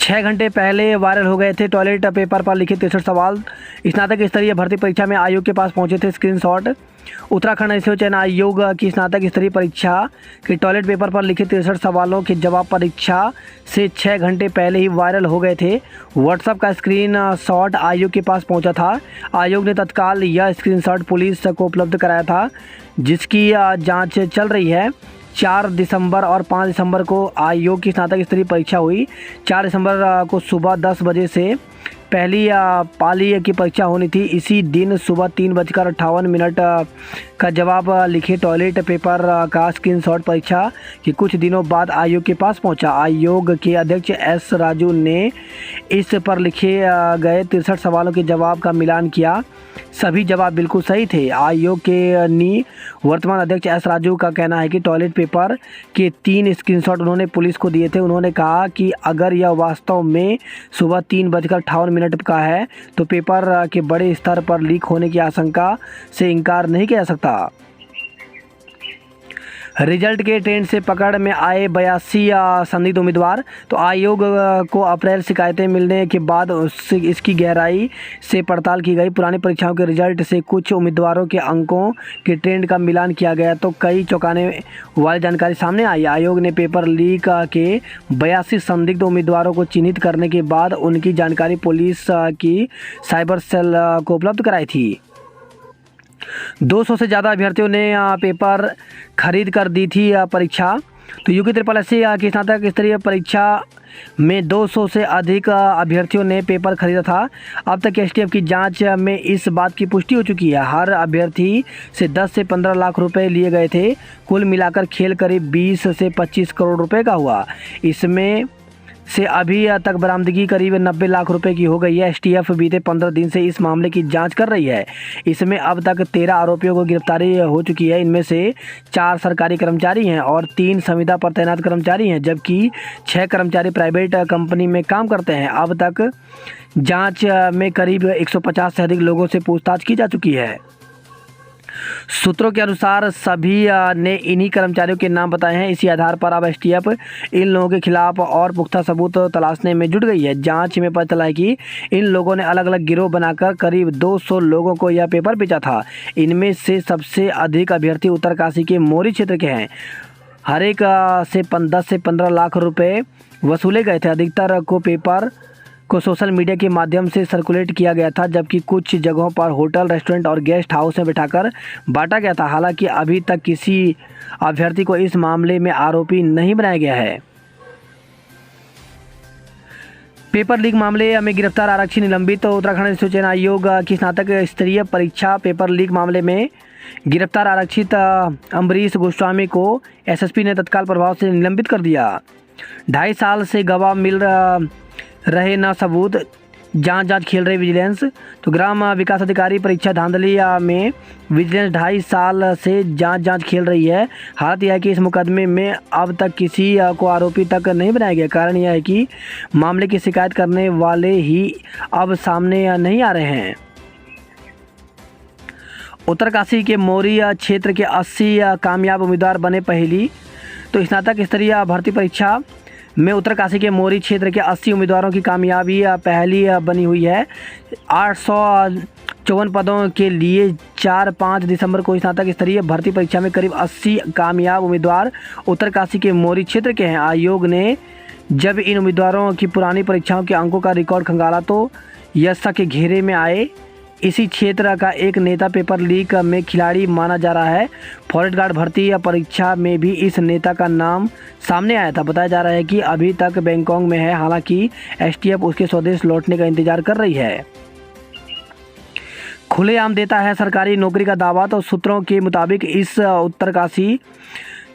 6 घंटे पहले वायरल हो गए थे टॉयलेट पेपर पर लिखे 63 सवाल। स्नातक स्तरीय भर्ती परीक्षा में आयोग के पास पहुंचे थे स्क्रीनशॉट। उत्तराखंड ऐसे चयन आयोग की स्नातक स्तरीय परीक्षा के टॉयलेट पेपर पर लिखे 63 सवालों के जवाब परीक्षा से 6 घंटे पहले ही वायरल हो गए थे। व्हाट्सएप का स्क्रीनशॉट आयोग के पास पहुंचा था। आयोग ने तत्काल यह स्क्रीनशॉट पुलिस को उपलब्ध कराया था, जिसकी जांच चल रही है। 4 दिसंबर और 5 दिसंबर को आयोग की स्नातक स्तरीय परीक्षा हुई। 4 दिसंबर को सुबह 10 बजे से पहली पाली की परीक्षा होनी थी। इसी दिन सुबह 3:58 का जवाब लिखे टॉयलेट पेपर का स्क्रीनशॉट परीक्षा के कुछ दिनों बाद आयोग के पास पहुंचा। आयोग के अध्यक्ष एस राजू ने इस पर लिखे गए 63 सवालों के जवाब का मिलान किया। सभी जवाब बिल्कुल सही थे। आयोग के वर्तमान अध्यक्ष एस राजू का कहना है कि टॉयलेट पेपर के 3 स्क्रीनशॉट उन्होंने पुलिस को दिए थे। उन्होंने कहा कि अगर यह वास्तव में सुबह 3:58 का है तो पेपर के बड़े स्तर पर लीक होने की आशंका से इनकार नहीं किया जा सकता। रिजल्ट के ट्रेंड से पकड़ में आए 82 संदिग्ध उम्मीदवार। तो आयोग को अप्रैल शिकायतें मिलने के बाद इसकी गहराई से पड़ताल की गई। पुरानी परीक्षाओं के रिजल्ट से कुछ उम्मीदवारों के अंकों के ट्रेंड का मिलान किया गया तो कई चौंकाने वाली जानकारी सामने आई। आयोग ने पेपर लीक के 82 संदिग्ध उम्मीदवारों को चिन्हित करने के बाद उनकी जानकारी पुलिस की साइबर सेल को उपलब्ध कराई थी। 200 से ज़्यादा अभ्यर्थियों ने पेपर खरीद कर दी थी परीक्षा। तो यूके SSSC की स्नातक स्तरीय परीक्षा में 200 से अधिक अभ्यर्थियों ने पेपर खरीदा था। अब तक STF की जांच में इस बात की पुष्टि हो चुकी है। हर अभ्यर्थी से 10 से 15 लाख रुपए लिए गए थे। कुल मिलाकर खेल करीब 20 से 25 करोड़ रुपए का हुआ। इसमें से अभी तक बरामदगी करीब 90 लाख रुपए की हो गई है। STF बीते 15 दिन से इस मामले की जांच कर रही है। इसमें अब तक 13 आरोपियों को गिरफ्तारी हो चुकी है। इनमें से 4 सरकारी कर्मचारी हैं और 3 संविदा पर तैनात कर्मचारी हैं, जबकि 6 कर्मचारी प्राइवेट कंपनी में काम करते हैं। अब तक जांच में करीब 150 से अधिक लोगों से पूछताछ की जा चुकी है। सूत्रों के अनुसार सभी ने इन्हीं कर्मचारियों के नाम बताए हैं। इसी आधार पर अब STF इन लोगों के खिलाफ और पुख्ता सबूत तलाशने में जुट गई है। जांच में पता चला है कि इन लोगों ने अलग अलग गिरोह बनाकर करीब 200 लोगों को यह पेपर बेचा था। इनमें से सबसे अधिक अभ्यर्थी उत्तरकाशी के मोरी क्षेत्र के हैं। हर एक से 10 से 15 लाख रुपए वसूले गए थे। अधिकतर को पेपर को सोशल मीडिया के माध्यम से सर्कुलेट किया गया था, जबकि कुछ जगहों पर होटल, रेस्टोरेंट और गेस्ट हाउस में बिठाकर बांटा गया था। हालांकि अभी तक किसी अभ्यर्थी को इस मामले में आरोपी नहीं बनाया गया है। पेपर लीक मामले में गिरफ्तार आरक्षी निलंबित। तो उत्तराखंड चयन आयोग की स्नातक स्तरीय परीक्षा पेपर लीक मामले में गिरफ्तार आरक्षित अम्बरीश गोस्वामी को SSP ने तत्काल प्रभाव से निलंबित कर दिया। 2.5 साल से गवाह मिल रहे न सबूत, जांच खेल रही विजिलेंस। तो ग्राम विकास अधिकारी परीक्षा धांधली में विजिलेंस 2.5 साल से जांच खेल रही है। हालत यह है कि इस मुकदमे में अब तक किसी को आरोपी तक नहीं बनाया गया। कारण यह है कि मामले की शिकायत करने वाले ही अब सामने नहीं आ रहे हैं। उत्तरकाशी के मोरी क्षेत्र के 80 कामयाब उम्मीदवार बने पहली। तो स्नातक स्तरीय भर्ती परीक्षा में उत्तरकाशी के मोरी क्षेत्र के 80 उम्मीदवारों की कामयाबी पहली बनी हुई है। 854 पदों के लिए 4-5 दिसंबर को स्नातक स्तरीय भर्ती परीक्षा में करीब 80 कामयाब उम्मीदवार उत्तरकाशी के मोरी क्षेत्र के हैं। आयोग ने जब इन उम्मीदवारों की पुरानी परीक्षाओं के अंकों का रिकॉर्ड खंगाला तो यह शक के घेरे में आए। इसी क्षेत्र का एक नेता पेपर लीक में खिलाड़ी माना जा रहा है। फॉरेस्ट गार्ड भर्ती परीक्षा में भी इस नेता का नाम सामने आया था। बताया जा रहा है कि अभी तक बैंकॉक में है। हालांकि STF उसके स्वदेश लौटने का इंतजार कर रही है। खुलेआम देता है सरकारी नौकरी का दावा। तो सूत्रों के मुताबिक इस उत्तरकाशी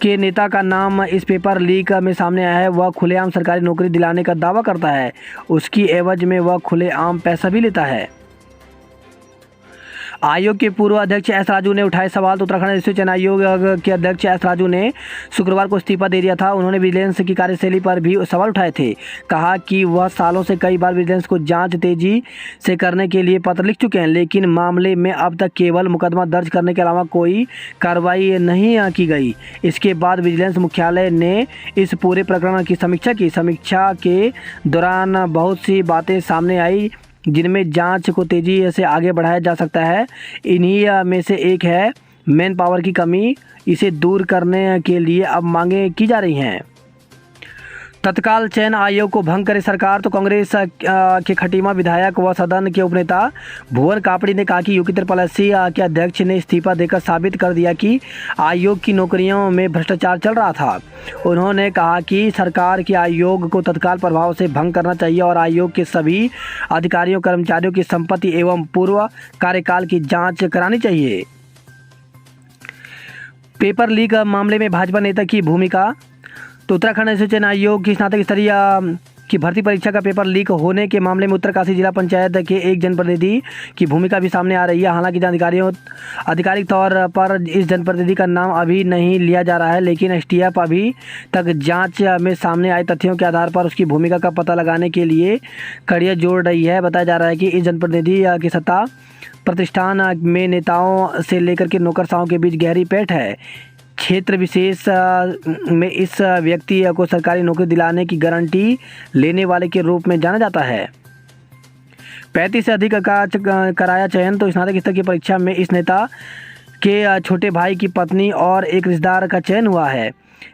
के नेता का नाम इस पेपर लीक में सामने आया है। वह खुलेआम सरकारी नौकरी दिलाने का दावा करता है। उसकी एवज में वह खुलेआम पैसा भी लेता है। आयोग के पूर्व अध्यक्ष एस राजू ने उठाए सवाल। तो उत्तराखंड स्थित चयन आयोग के अध्यक्ष एस राजू ने शुक्रवार को इस्तीफा दे दिया था। उन्होंने विजिलेंस की कार्यशैली पर भी सवाल उठाए थे। कहा कि वह सालों से कई बार विजिलेंस को जांच तेजी से करने के लिए पत्र लिख चुके हैं, लेकिन मामले में अब तक केवल मुकदमा दर्ज करने के अलावा कोई कार्रवाई नहीं की गई। इसके बाद विजिलेंस मुख्यालय ने इस पूरे प्रकरण की समीक्षा की। समीक्षा के दौरान बहुत सी बातें सामने आई जिनमें जांच को तेजी से आगे बढ़ाया जा सकता है। इन्हीं में से एक है मैन पावर की कमी। इसे दूर करने के लिए अब मांगें की जा रही हैं। तत्काल चयन आयोग को भंग करे सरकार। तो कांग्रेस के खटीमा विधायक व सदन के उपनेता भुवन कापड़ी ने कहा कि यूपी त्रिपलसी के अध्यक्ष ने इस्तीफा देकर साबित कर दिया कि आयोग की नौकरियों में भ्रष्टाचार चल रहा था। उन्होंने कहा कि सरकार के आयोग को तत्काल प्रभाव से भंग करना चाहिए और आयोग के सभी अधिकारियों कर्मचारियों की संपत्ति एवं पूर्व कार्यकाल की जाँच करानी चाहिए। पेपर लीक मामले में भाजपा नेता की भूमिका। तो उत्तराखंड चयन आयोग की स्नातक स्तरीय की भर्ती परीक्षा का पेपर लीक होने के मामले में उत्तरकाशी जिला पंचायत के एक जनप्रतिनिधि की भूमिका भी सामने आ रही है। हालांकि आधिकारिक तौर पर इस जनप्रतिनिधि का नाम अभी नहीं लिया जा रहा है, लेकिन एसटीएफ अभी तक जांच में सामने आए तथ्यों के आधार पर उसकी भूमिका का पता लगाने के लिए कड़ियाँ जोड़ रही है। बताया जा रहा है कि इस जनप्रतिनिधि की सत्ता प्रतिष्ठान में नेताओं से लेकर के नौकरशाहों के बीच गहरी पैठ है। क्षेत्र विशेष में इस व्यक्ति को सरकारी नौकरी दिलाने की गारंटी लेने वाले के रूप में जाना जाता है। 35 से अधिक का कराया चयन। तो स्नातक स्तर की परीक्षा में इस नेता के छोटे भाई की पत्नी और एक रिश्तेदार का चयन हुआ है।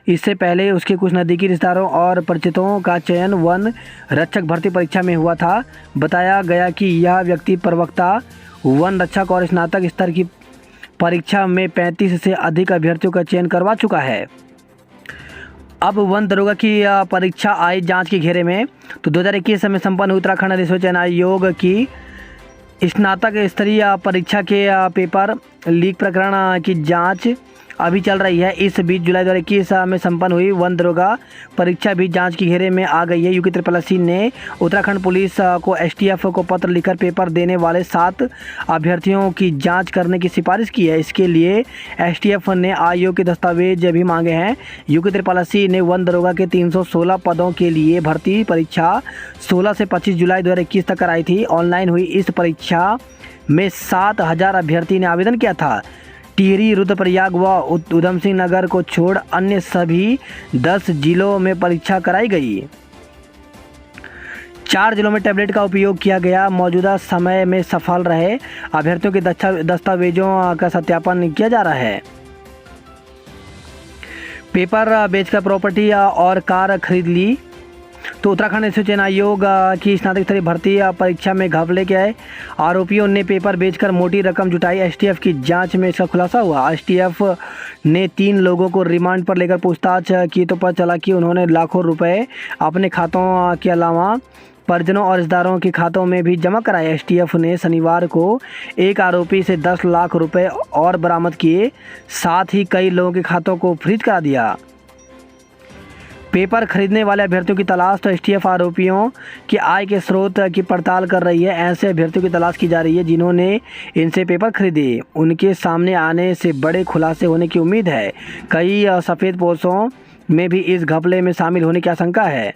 इससे पहले उसके कुछ नज़दीकी रिश्तेदारों और परिचितों का चयन वन रक्षक भर्ती परीक्षा में हुआ था। बताया गया कि यह व्यक्ति प्रवक्ता वन रक्षक और स्नातक स्तर की परीक्षा में 35 से अधिक अभ्यर्थियों का चयन करवा चुका है। अब वन दरोगा की परीक्षा आई जांच के घेरे में। तो 2021 में संपन्न हुई उत्तराखंड अधिसूचना चयन आयोग की स्नातक स्तरीय परीक्षा के पेपर लीक प्रकरण की जांच अभी चल रही है। इस बीच जुलाई 2021 में संपन्न हुई वन दरोगा परीक्षा भी जांच के घेरे में आ गई है। यूपी त्रिपलसी ने उत्तराखंड पुलिस को एसटीएफ को पत्र लिखकर पेपर देने वाले 7 अभ्यर्थियों की जांच करने की सिफारिश की है। इसके लिए एसटीएफ ने आयोग के दस्तावेज भी मांगे हैं। यूपी त्रिपलसी ने वन दरोगा के 316 पदों के लिए भर्ती परीक्षा 16 से 25 जुलाई 2021 तक कराई थी। ऑनलाइन हुई इस परीक्षा में 7,000 अभ्यर्थी ने आवेदन किया था। टिहरी, रुद्रप्रयाग व उधम सिंह नगर को छोड़ अन्य सभी 10 जिलों में परीक्षा कराई गई। 4 जिलों में टैबलेट का उपयोग किया गया। मौजूदा समय में सफल रहे अभ्यर्थियों के दस्तावेजों का सत्यापन किया जा रहा है। पेपर बेचकर प्रॉपर्टी और कार खरीद ली। तो उत्तराखंड स्थित चयन आयोग की स्नातक स्तरीय भर्ती परीक्षा में घपले के आरोपियों ने पेपर बेचकर मोटी रकम जुटाई। एसटीएफ की जांच में इसका खुलासा हुआ। एसटीएफ ने 3 लोगों को रिमांड पर लेकर पूछताछ की तो पता चला कि उन्होंने लाखों रुपए अपने खातों के अलावा परिजनों और रिश्तेदारों के खातों में भी जमा कराए। एसटीएफ ने शनिवार को एक आरोपी से 10 लाख रुपए और बरामद किए, साथ ही कई लोगों के खातों को फ्रीज करा दिया। पेपर खरीदने वाले अभ्यर्थियों की तलाश। तो एसटीएफ आरोपियों की आय के स्रोत की पड़ताल कर रही है। ऐसे अभ्यर्थियों की तलाश की जा रही है जिन्होंने इनसे पेपर खरीदे। उनके सामने आने से बड़े खुलासे होने की उम्मीद है। कई सफ़ेद पोशों में भी इस घपले में शामिल होने की आशंका है।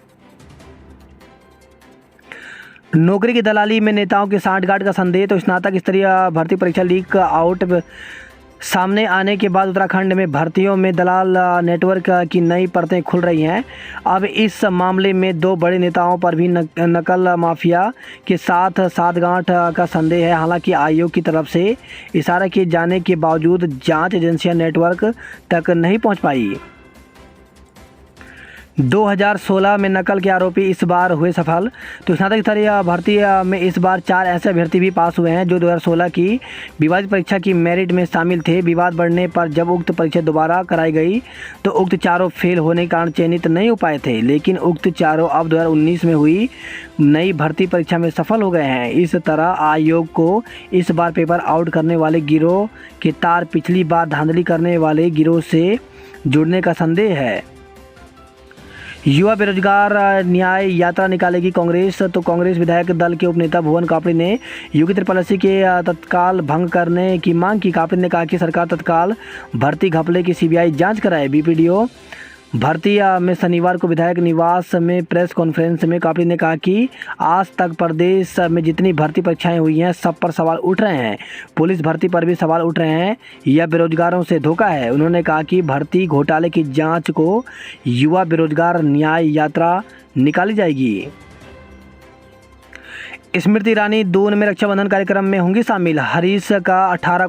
नौकरी की दलाली में नेताओं की सांठगांठ का संदेह। तो स्नातक स्तरीय भर्ती परीक्षा लीक आउट सामने आने के बाद उत्तराखंड में भर्तियों में दलाल नेटवर्क की नई परतें खुल रही हैं। अब इस मामले में 2 बड़े नेताओं पर भी नकल माफिया के साथ सांठगांठ का संदेह है। हालांकि आयोग की तरफ से इशारा किए जाने के बावजूद जांच एजेंसियां नेटवर्क तक नहीं पहुंच पाई। 2016 में नकल के आरोपी इस बार हुए सफल। तो स्नातक स्तरीय भर्ती में इस बार 4 ऐसे अभ्यर्थी भी पास हुए हैं जो 2016 की विवादित परीक्षा की मेरिट में शामिल थे। विवाद बढ़ने पर जब उक्त परीक्षा दोबारा कराई गई तो उक्त चारों फेल होने के कारण चयनित नहीं हो पाए थे, लेकिन उक्त चारों अब 2019 में हुई नई भर्ती परीक्षा में सफल हो गए हैं। इस तरह आयोग को इस बार पेपर आउट करने वाले गिरोह के तार पिछली बार धांधली करने वाले गिरोह से जुड़ने का संदेह है। युवा बेरोजगार न्याय यात्रा निकालेगी कांग्रेस। तो कांग्रेस विधायक दल के उपनेता भुवन कापड़ी ने योगी त्रिपाठी के तत्काल भंग करने की मांग की। कापड़ी ने कहा कि सरकार तत्काल भर्ती घपले की सीबीआई जांच कराए। बीपीडीओ भर्ती में शनिवार को विधायक निवास में प्रेस कॉन्फ्रेंस में कापड़ी ने कहा कि आज तक प्रदेश में जितनी भर्ती परीक्षाएं हुई हैं सब पर सवाल उठ रहे हैं। पुलिस भर्ती पर भी सवाल उठ रहे हैं। यह बेरोजगारों से धोखा है। उन्होंने कहा कि भर्ती घोटाले की जांच को युवा बेरोजगार न्याय यात्रा निकाली जाएगी। स्मृति ईरानी दून में रक्षाबंधन कार्यक्रम में होंगी शामिल। हरीश का 18